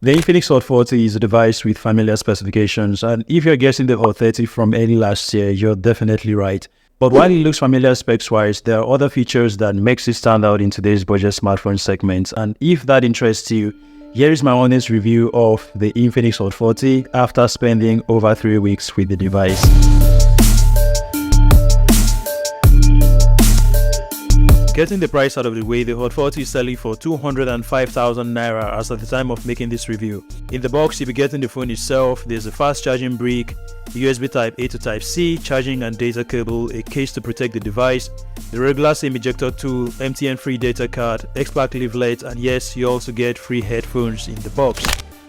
The Infinix Hot 40 is a device with familiar specifications, and if you're guessing the Hot 30 from early last year, you're definitely right. But while it looks familiar specs-wise, there are other features that makes it stand out in today's budget smartphone segment, and if that interests you, here is my honest review of the Infinix Hot 40 after spending over 3 weeks with the device. Getting the price out of the way, the Hot 40 is selling for 205,000 Naira as at the time of making this review. In the box, you'll be getting the phone itself, there's a fast charging brick, USB Type-A to Type-C, charging and data cable, a case to protect the device, the regular SIM ejector tool, MTN free data card, X-Pack leaflet, and yes, you also get free headphones in the box.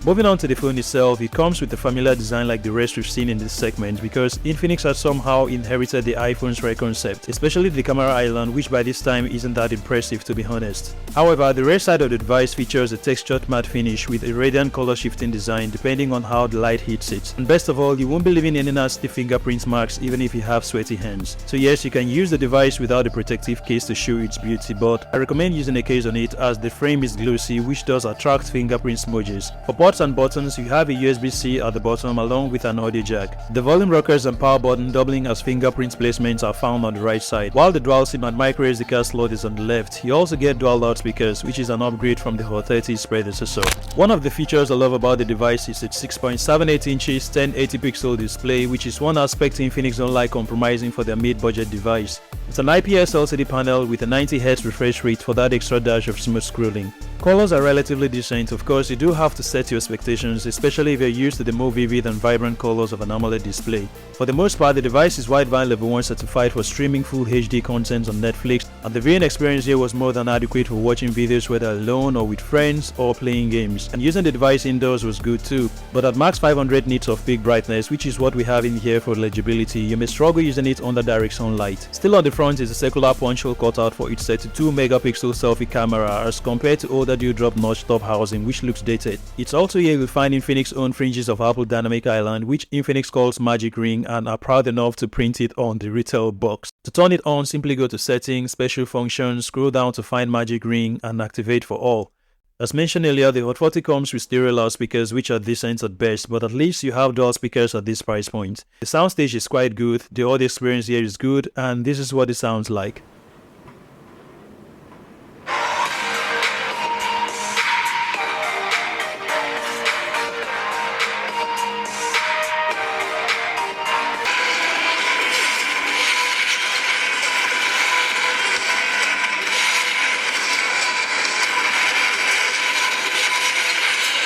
Moving on to the phone itself, it comes with a familiar design like the rest we've seen in this segment because Infinix has somehow inherited the iPhone's rare concept, especially the camera island, which by this time isn't that impressive to be honest. However, the rear side of the device features a textured matte finish with a radiant color shifting design depending on how the light hits it. And best of all, you won't be leaving any nasty fingerprint marks even if you have sweaty hands. So yes, you can use the device without a protective case to show its beauty, but I recommend using a case on it as the frame is glossy, which does attract fingerprint smudges. For ports and buttons, you have a USB-C at the bottom along with an audio jack. The volume rockers and power button doubling as fingerprint placements are found on the right side, while the dual SIM and micro SD card slot is on the left. You also get dual loudspeakers, which is an upgrade from the Hot 30's predecessor. One of the features I love about the device is its 6.78 inches 1080 pixel display, which is one aspect Infinix don't like compromising for their mid-budget device. It's an IPS LCD panel with a 90Hz refresh rate for that extra dash of smooth scrolling. Colors are relatively decent. Of course, you do have to set your expectations, especially if you're used to the more vivid and vibrant colors of an AMOLED display. For the most part, the device is wideband level 1 certified for streaming full HD content on Netflix, and the viewing experience here was more than adequate for watching videos whether alone or with friends or playing games. And using the device indoors was good too, but at max 500 nits of peak brightness, which is what we have in here for legibility, you may struggle using it under direct sunlight. Still on the front is a circular punch hole cutout for its 32 megapixel selfie camera as compared to older dewdrop notch top housing, which looks dated. It's also here you'll find Infinix own fringes of Apple Dynamic Island, which Infinix calls Magic Ring and are proud enough to print it on the retail box. To turn it on, simply go to Settings, Special Functions, scroll down to find Magic Ring and activate for all. As mentioned earlier, the Hot 40 comes with stereo loudspeakers which are decent at best, but at least you have dual speakers at this price point. The soundstage is quite good, the audio experience here is good, and this is what it sounds like.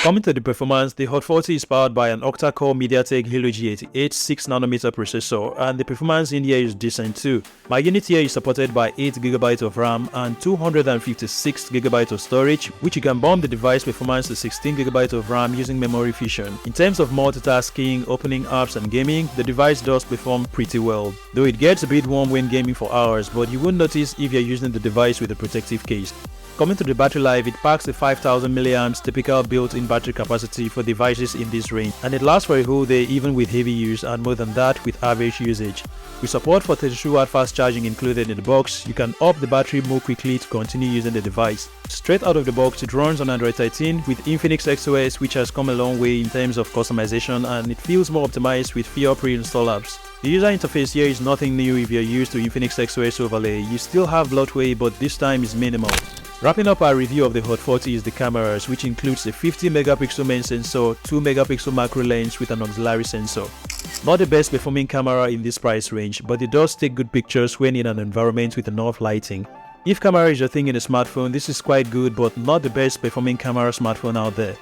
Coming to the performance, the Hot 40 is powered by an octa-core MediaTek Helio G88 6nm processor, and the performance in here is decent too. My unit here is supported by 8GB of RAM and 256GB of storage, which you can bump the device performance to 16GB of RAM using memory fusion. In terms of multitasking, opening apps and gaming, the device does perform pretty well, though it gets a bit warm when gaming for hours, but you won't notice if you're using the device with a protective case. Coming to the battery life, it packs a 5000 mAh typical built-in battery capacity for devices in this range, and it lasts for a whole day even with heavy use and more than that with average usage. With support for 32W fast charging included in the box, you can up the battery more quickly to continue using the device. Straight out of the box, it runs on Android 13 with Infinix XOS, which has come a long way in terms of customization, and it feels more optimized with fewer pre-installed apps. The user interface here is nothing new if you're used to Infinix XOS overlay. You still have bloatware, but this time is minimal. Wrapping up our review of the Hot 40 is the cameras, which includes a 50 megapixel main sensor, 2 megapixel macro lens with an auxiliary sensor. Not the best performing camera in this price range, but it does take good pictures when in an environment with enough lighting. If camera is your thing in a smartphone, this is quite good, but not the best performing camera smartphone out there.